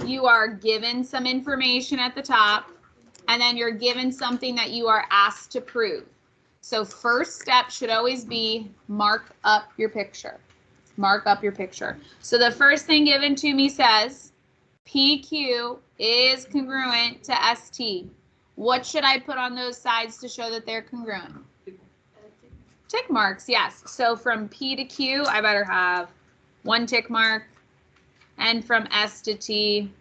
you are given some information at the top, and then you're given something that you are asked to prove. So first step should always be mark up your picture. Mark up your picture. So the first thing given to me says PQ is congruent to ST. What should I put on those sides to show that they're congruent? Tick marks, yes. So from P to Q, I better have one tick mark, and from S to T,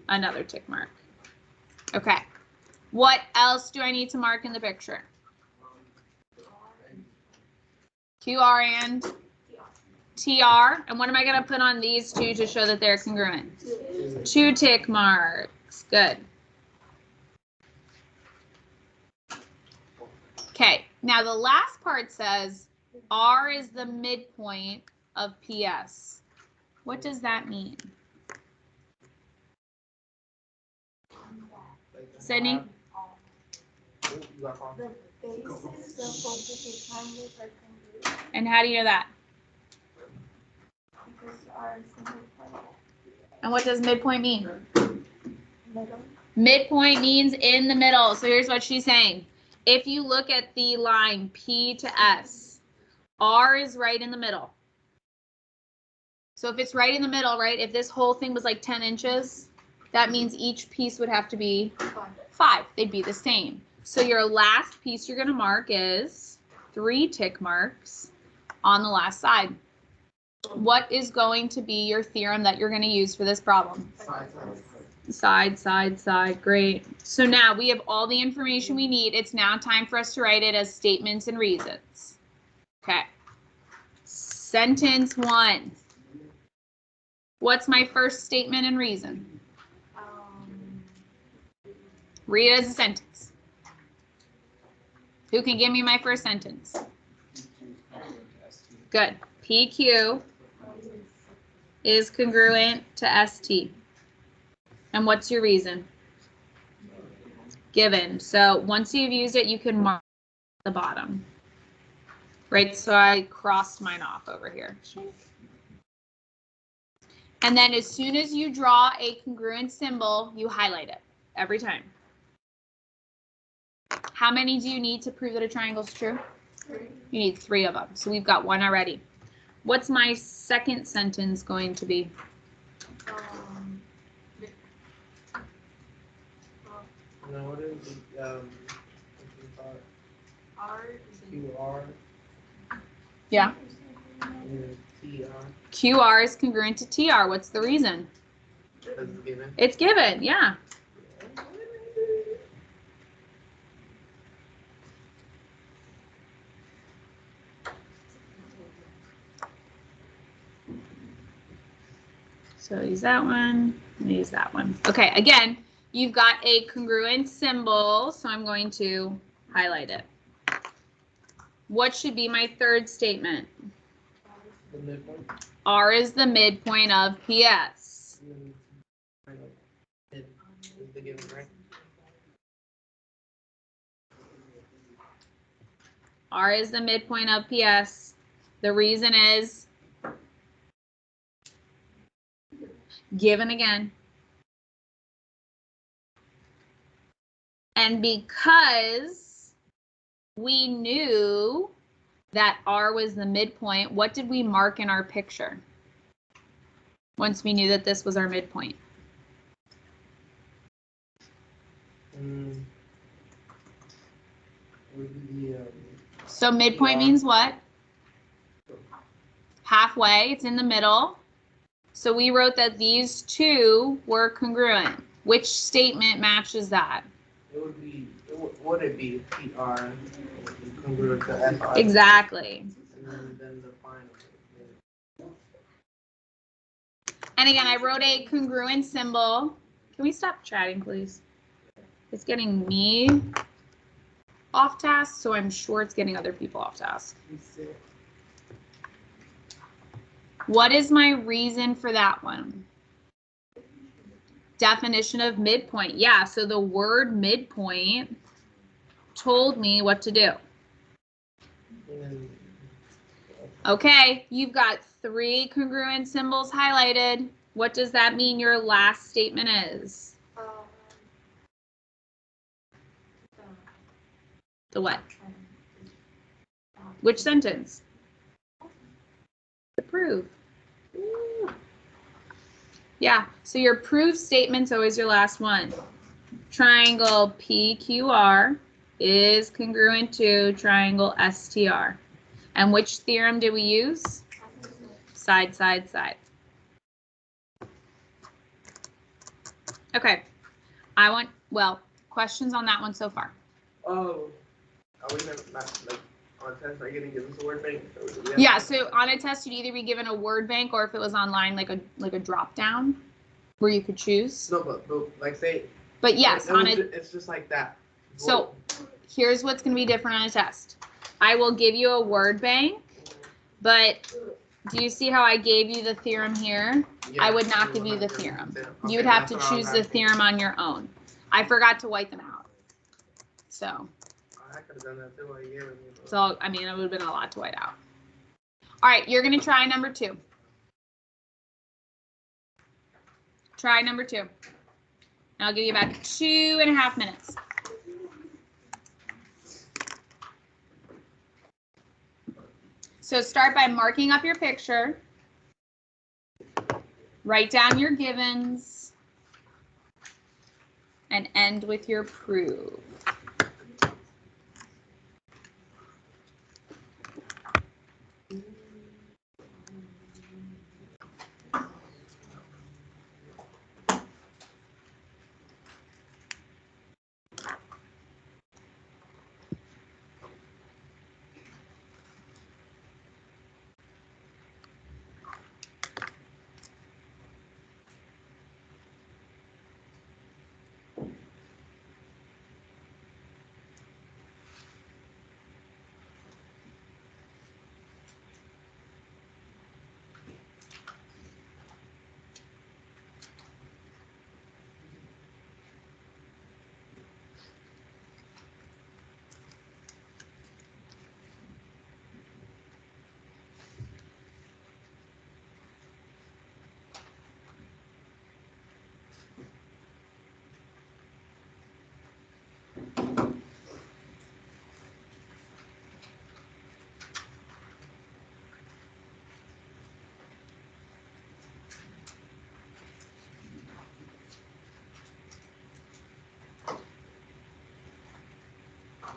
another tick mark. Okay. What else do I need to mark in the picture? QR and TR. And what am I going to put on these two to show that they're congruent? 2 tick marks. Good. Okay. Now the last part says R is the midpoint of PS. What does that mean? Sydney? And how do you know that? And what does midpoint mean? Middle. Midpoint means in the middle. So here's what she's saying. If you look at the line P to S, R is right in the middle. So if it's right in the middle, right, if this whole thing was like 10 inches, that means each piece would have to be 5. They'd be the same. So your last piece you're going to mark is 3 tick marks on the last side. What is going to be your theorem that you're going to use for this problem? Side, side, side. Great. So now we have all the information we need. It's now time for us to write it as statements and reasons. Okay. Sentence 1. What's my first statement and reason? Read it as a sentence. Who can give me my first sentence? Good. PQ is congruent to ST. And what's your reason? Given. So once you've used it, you can mark the bottom. Right, so I crossed mine off over here. And then as soon as you draw a congruent symbol, you highlight it every time. How many do you need to prove that a triangle is true? 3. You need 3 of them. So we've got 1 already. What's my second sentence going to be? No, what is the QR? Yeah. TR. QR is congruent to TR. What's the reason? That's given. It's given, yeah. So use that one, and use that one. Okay, again, you've got a congruent symbol, so I'm going to highlight it. What should be my third statement? The midpoint. R is the midpoint of PS. Is the given, right? R is the midpoint of PS. The reason is given again. And because we knew that R was the midpoint, what did we mark in our picture? Once we knew that this was our midpoint. So midpoint means what? Halfway, it's in the middle. So we wrote that these two were congruent. Which statement matches that? It would be, would it be PR congruent to SR? Exactly. And then the final. And again, I wrote a congruent symbol. Can we stop chatting, please? It's getting me off task, so I'm sure it's getting other people off task. What is my reason for that one? Definition of midpoint. Yeah, so the word midpoint told me what to do. Okay, you've got 3 congruent symbols highlighted. What does that mean your last statement is? The what? Which sentence? The proof. Ooh. Yeah, so your proof statement's always your last one. Triangle PQR is congruent to triangle STR. And which theorem did we use? Side, side, side. Okay, questions on that one so far? Oh, are we not like on test? Are you gonna give us a word bank? Yeah, so on a test, you'd either be given a word bank, or if it was online, like a drop down where you could choose. No, but like say. But yes, it's just like that. So here's what's going to be different on a test. I will give you a word bank, but do you see how I gave you the theorem here? Yeah, I would not give you the theorem. Okay, you would have to choose the theorem on your own. I forgot to white them out. So. I could have done that too. So, I mean, it would have been a lot to white out. All right, you're going to try number 2. Try number 2. And I'll give you about 2.5 minutes. So start by marking up your picture. Write down your givens. And end with your proof.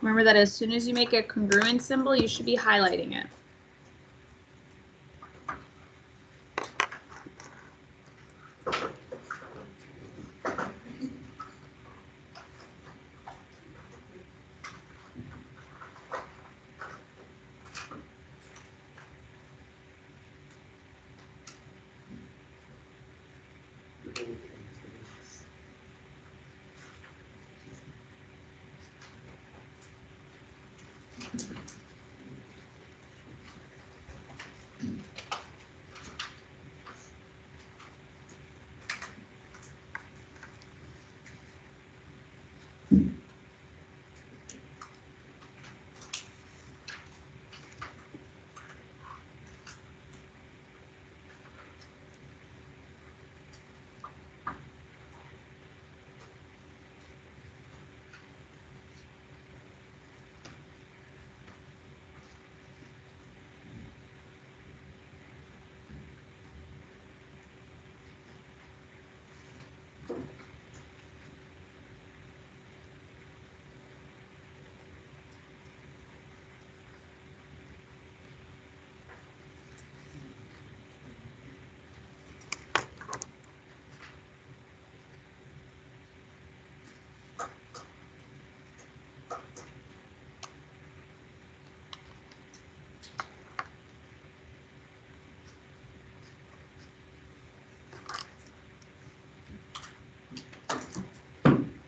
Remember that as soon as you make a congruent symbol, you should be highlighting it.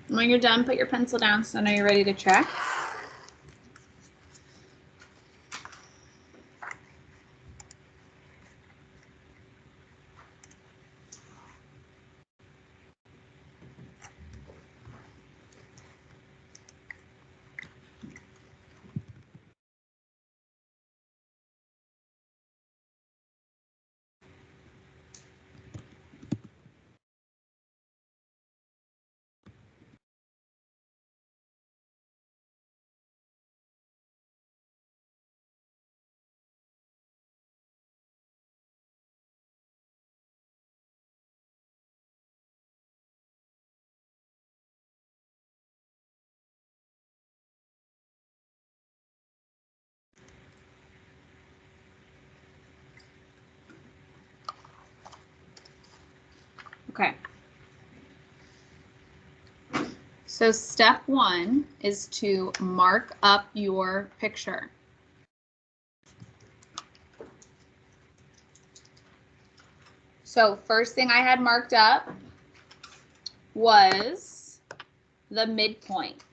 When you're done, put your pencil down so I know you're ready to check. Okay. So step 1 is to mark up your picture. So first thing I had marked up was the midpoint.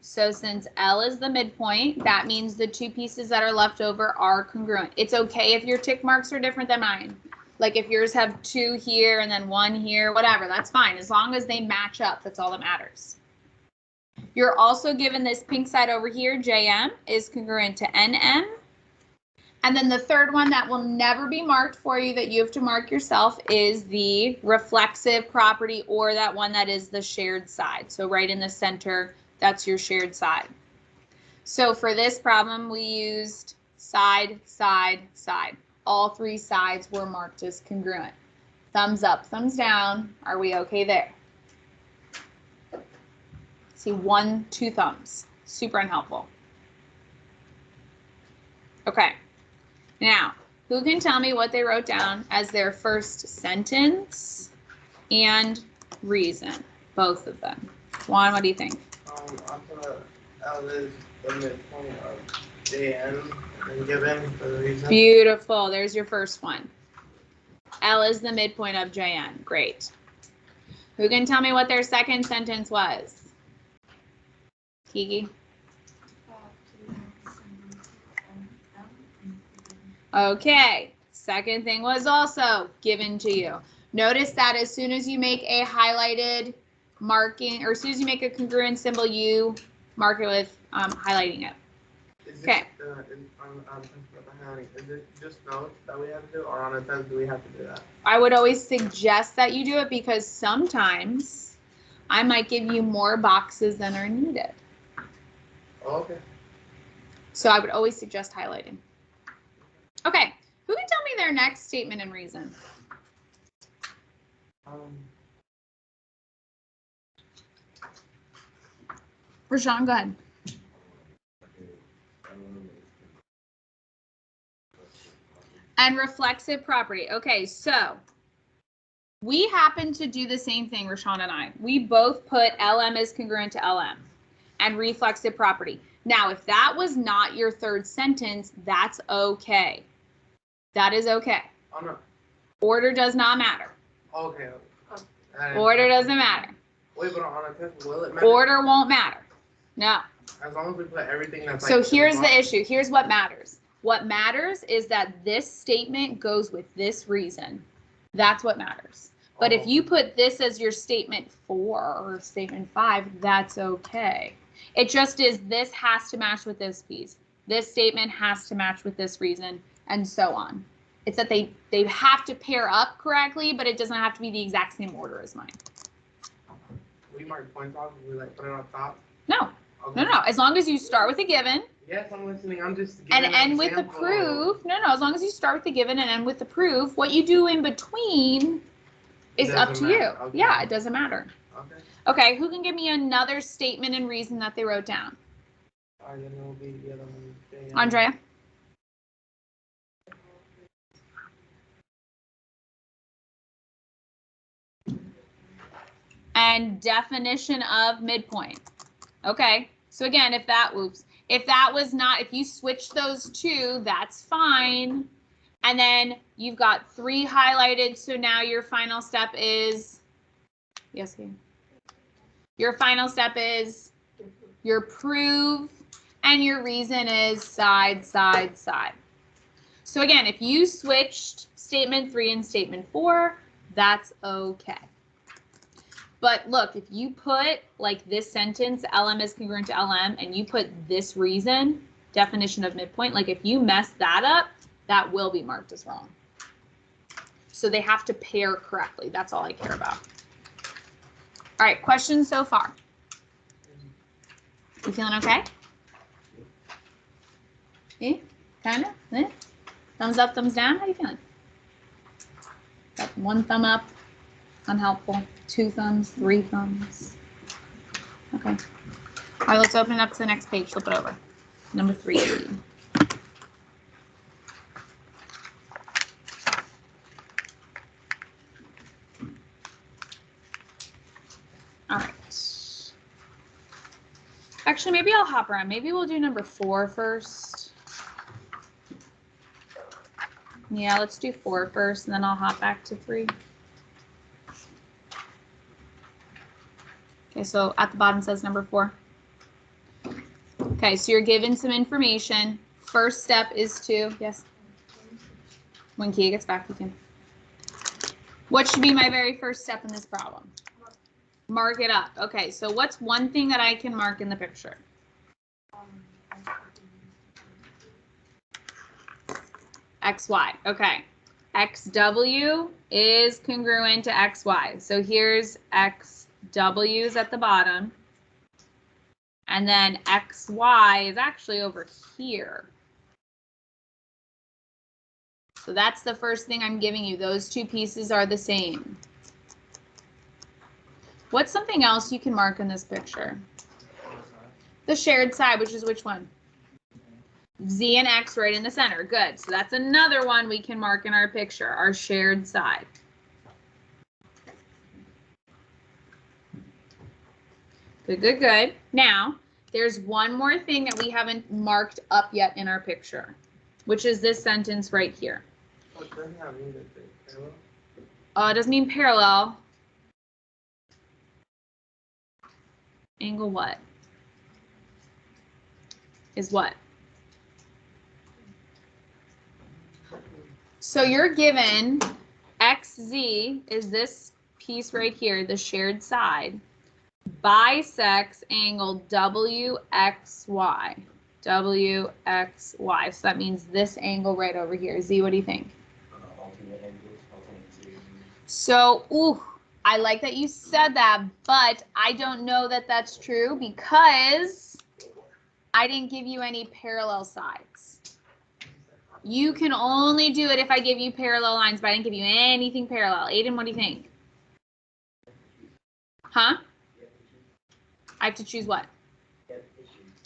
So since L is the midpoint, that means the two pieces that are left over are congruent. It's okay if your tick marks are different than mine. Like if yours have 2 here and then 1 here, whatever, that's fine. As long as they match up, that's all that matters. You're also given this pink side over here, JM, is congruent to NM. And then the third one that will never be marked for you that you have to mark yourself is the reflexive property, or that one that is the shared side. So right in the center, that's your shared side. So for this problem, we used side, side, side. All 3 sides were marked as congruent. Thumbs up, thumbs down. Are we okay there? See, 1, 2 thumbs. Super unhelpful. Okay. Now, who can tell me what they wrote down as their first sentence and reason? Both of them. Juan, what do you think? I thought L is the midpoint of JN and given for the reason. Beautiful. There's your first one. L is the midpoint of JN. Great. Who can tell me what their second sentence was? Kiki? Okay. Second thing was also given to you. Notice that as soon as you make a highlighted marking, or as soon as you make a congruent symbol, you mark it with highlighting it. Okay. Is it just notes that we have to do, or on a test do we have to do that? I would always suggest that you do it because sometimes I might give you more boxes than are needed. Oh, okay. So I would always suggest highlighting. Okay, who can tell me their next statement and reason? Rashawn, go ahead. And reflexive property. Okay, so we happen to do the same thing, Rashawn and I. We both put LM is congruent to LM and reflexive property. Now, if that was not your third sentence, that's okay. That is okay. Oh, no. Order does not matter. Okay. Order doesn't matter. Wait, but on a test, will it matter? Order won't matter. No. As long as we put everything that's So like here's the issue. Here's what matters. What matters is that this statement goes with this reason. That's what matters. But if you put this as your statement 4 or statement 5, that's okay. It just is this has to match with this piece. This statement has to match with this reason, and so on. It's that they have to pair up correctly, but it doesn't have to be the exact same order as mine. We mark points off and we like put it on top? No. Okay. No. As long as you start with a given. Yes, I'm listening. I'm just And end with the proof. No. As long as you start with the given and end with the proof, what you do in between is up to you. Okay. Yeah, it doesn't matter. Okay. Okay, who can give me another statement and reason that they wrote down? Then it will be the other one. Andrea? And definition of midpoint. Okay, so again, if that was not, if you switch those two, that's fine. And then you've got 3 highlighted, so now your final step is, yes, Kim? Your final step is your prove, and your reason is side, side, side. So again, if you switched statement 3 and statement 4, that's okay. But look, if you put like this sentence, LM is congruent to LM, and you put this reason, definition of midpoint, like if you mess that up, that will be marked as wrong. So they have to pair correctly. That's all I care about. All right, questions so far? You feeling okay? Yeah, kind of? Yeah. Thumbs up, thumbs down? How you feeling? Got 1 thumb up, unhelpful. 2 thumbs, 3 thumbs. Okay. All right, let's open it up to the next page. Flip it over. Number 3. All right. Actually, maybe I'll hop around. Maybe we'll do number 4 first. Yeah, let's do 4 first, and then I'll hop back to 3. Okay, so at the bottom says number 4. Okay, so you're given some information. First step is to, yes? When Kia gets back, we can. What should be my very first step in this problem? Mark it up. Okay, so what's one thing that I can mark in the picture? XY. Okay. XW is congruent to XY. So here's XW's at the bottom. And then XY is actually over here. So that's the first thing I'm giving you. Those two pieces are the same. What's something else you can mark in this picture? The shared side, which is which one? Z and X right in the center. Good. So that's another one we can mark in our picture, our shared side. Good, good, good. Now, there's one more thing that we haven't marked up yet in our picture, which is this sentence right here. What does that mean? Parallel? It doesn't mean parallel. Angle what? Is what? So you're given XZ is this piece right here, the shared side, bisects angle WXY. WXY. So that means this angle right over here. Z, what do you think? So, ooh, I like that you said that, but I don't know that that's true because I didn't give you any parallel sides. You can only do it if I give you parallel lines, but I didn't give you anything parallel. Aiden, what do you think? Huh? I have to choose what?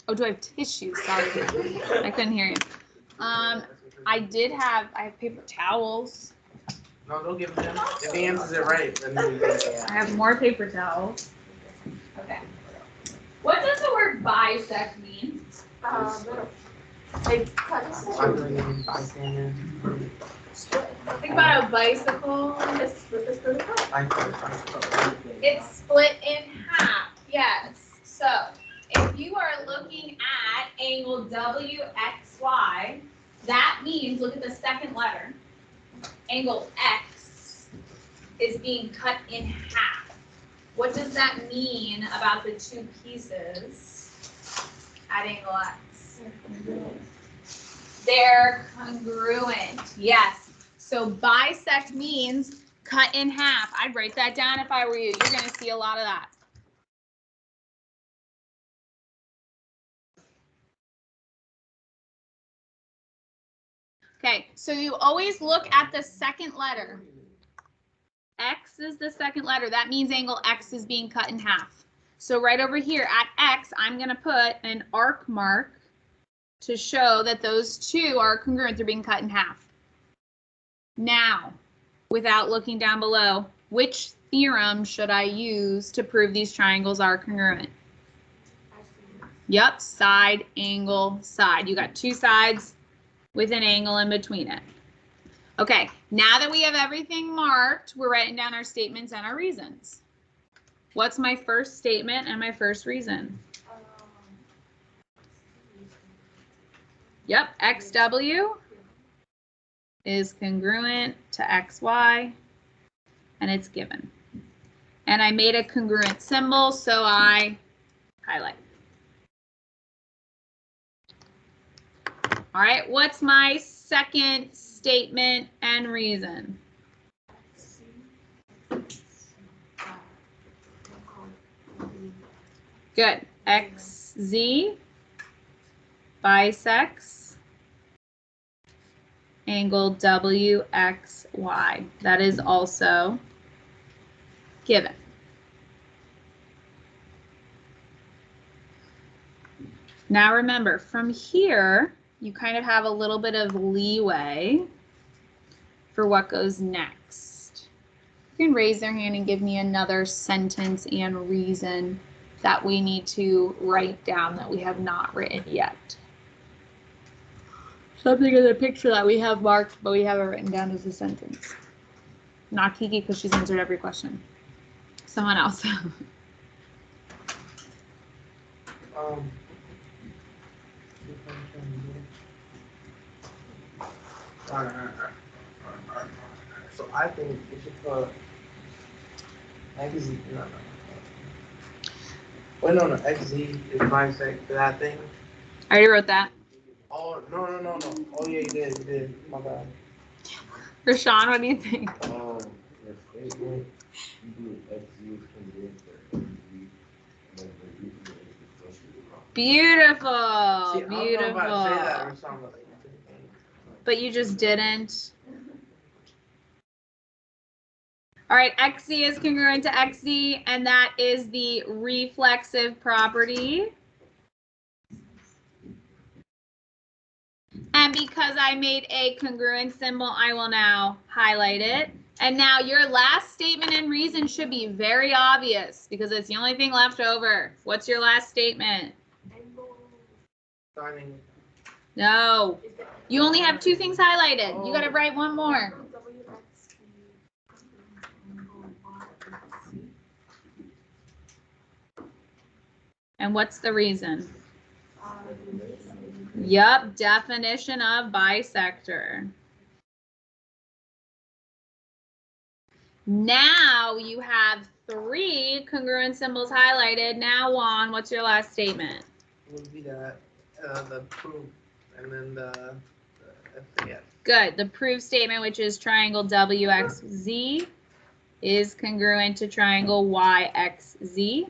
Oh, do I have tissues? Sorry, I couldn't hear you. I have paper towels. No, don't give it to him. If he answers it right, then you get it. I have more paper towels. Okay. What does the word bisect mean? Like cut a section. Think about a bicycle. It's It's split in half. Yes. So if you are looking at angle WXY, that means, look at the second letter, angle X is being cut in half. What does that mean about the two pieces at angle X? They're congruent. Yes. So bisect means cut in half. I'd write that down if I were you. You're going to see a lot of that. Okay, so you always look at the second letter. X is the second letter. That means angle X is being cut in half. So right over here at X, I'm going to put an arc mark to show that those two are congruent. They're being cut in half. Now, without looking down below, which theorem should I use to prove these triangles are congruent? Yep, side, angle, side. You got two sides with an angle in between it. Okay, now that we have everything marked, we're writing down our statements and our reasons. What's my first statement and my first reason? Yep, XW is congruent to XY, and it's given. And I made a congruent symbol, so I highlight. All right, what's my second statement and reason? Good. XZ bisects angle WXY. That is also given. Now remember, from here, you kind of have a little bit of leeway for what goes next. You can raise their hand and give me another sentence and reason that we need to write down that we have not written yet. Something in the picture that we have marked, but we haven't written down as a sentence. Not Kiki, because she's answered every question. Someone else. Alright. So I think we should put XZ. No. Wait, no. XZ is bisect for that thing. I already wrote that. Oh, no. Oh, yeah, you did. My bad. Rashawn, what do you think? Your statement, you do XZ congruent for MZ, and then the reason is associated with Beautiful. See, Beautiful. I was about to say that, Rashawn, but But you just didn't. All right, XZ is congruent to XZ, and that is the reflexive property. And because I made a congruent symbol, I will now highlight it. And now your last statement and reason should be very obvious because it's the only thing left over. What's your last statement? starting. No. You only have two things highlighted. You got to write one more. And what's the reason? Yup, definition of bisector. Now you have three congruent symbols highlighted. Now, Juan, what's your last statement? Would be that the proof, and then the FAF. Good. The proof statement, which is triangle WXZ, is congruent to triangle YXZ.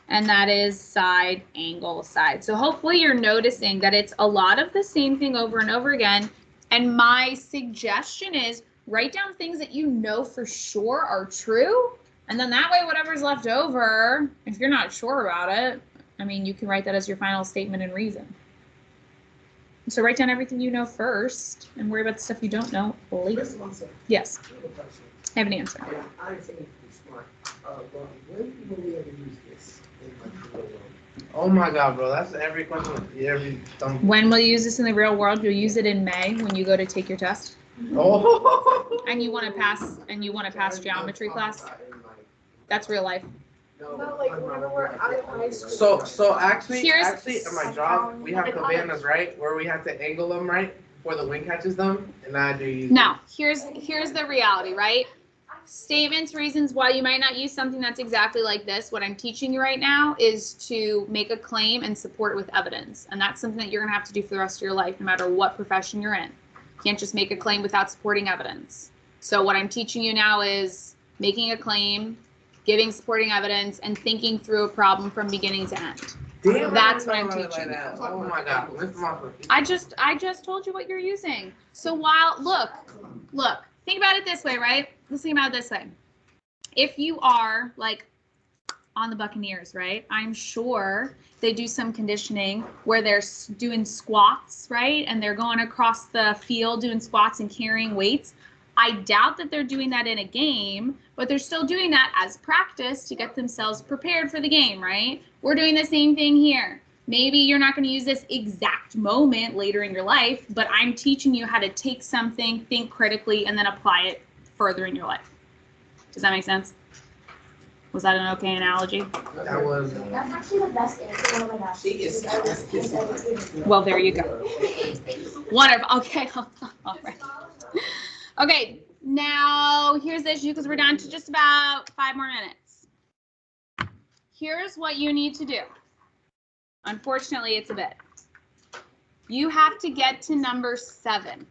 And that is side, angle, side. So hopefully you're noticing that it's a lot of the same thing over and over again. And my suggestion is write down things that you know for sure are true. And then that way, whatever's left over, if you're not sure about it, I mean, you can write that as your final statement and reason. So write down everything you know first and worry about the stuff you don't know later. Yes. I have an answer. Yeah, I think it's smart. When will we ever use this in like the real world? Oh my God, bro, that's every question. Every dumb. When will you use this in the real world? You'll use it in May when you go to take your test. Oh. And you want to pass geometry class. That's real life. No, Not like whenever we're out of high school. So actually, Here's- at my job, we have cabanas, right, where we have to angle them right before the wind catches them, and I do use. Now, here's the reality, right? Statements, reasons why you might not use something that's exactly like this. What I'm teaching you right now is to make a claim and support it with evidence. And that's something that you're gonna have to do for the rest of your life, no matter what profession you're in. You can't just make a claim without supporting evidence. So what I'm teaching you now is making a claim, giving supporting evidence, and thinking through a problem from beginning to end. Damn, That's what I'm like teaching. that. Oh my God, lift my foot. I just told you what you're using. So while, look, think about it this way, right? Let's think about it this way. If you are like on the Buccaneers, right? I'm sure they do some conditioning where they're doing squats, right? And they're going across the field doing squats and carrying weights. I doubt that they're doing that in a game, but they're still doing that as practice to get themselves prepared for the game, right? We're doing the same thing here. Maybe you're not going to use this exact moment later in your life, but I'm teaching you how to take something, think critically, and then apply it further in your life. Does that make sense? Was that an okay analogy? That was. That's actually the best answer one of my math. She is. Well, there you go. Wonderful. Okay. All right. Okay. Now, here's the issue because we're down to just about 5 more minutes. Here's what you need to do. Unfortunately, it's a bit. You have to get to number 7.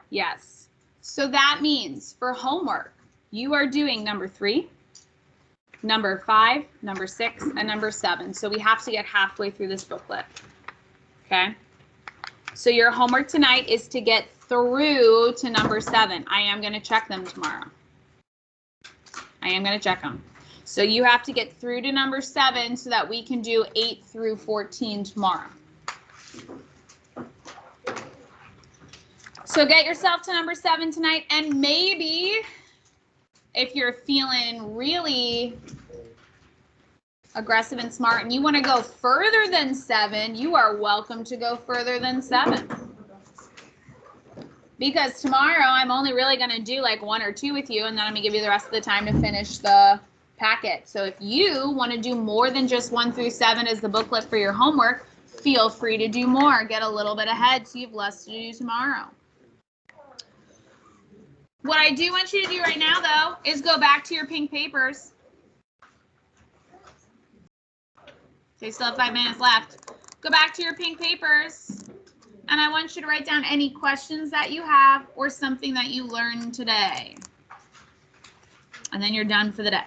Yes. So that means for homework, you are doing number 3, number 5, number 6, and number 7. So we have to get halfway through this booklet. Okay. So your homework tonight is to get through to number 7. I am going to check them tomorrow. I am going to check them. So you have to get through to number 7 so that we can do 8 through 14 tomorrow. So get yourself to number 7 tonight, and maybe if you're feeling really aggressive and smart and you want to go further than 7, you are welcome to go further than 7. Because tomorrow I'm only really going to do like 1 or 2 with you, and then I'm going to give you the rest of the time to finish the packet. So if you want to do more than just 1 through 7 as the booklet for your homework, feel free to do more. Get a little bit ahead so you have less to do tomorrow. What I do want you to do right now, though, is go back to your pink papers. So you still have 5 minutes left. Go back to your pink papers, and I want you to write down any questions that you have or something that you learned today. And then you're done for the day.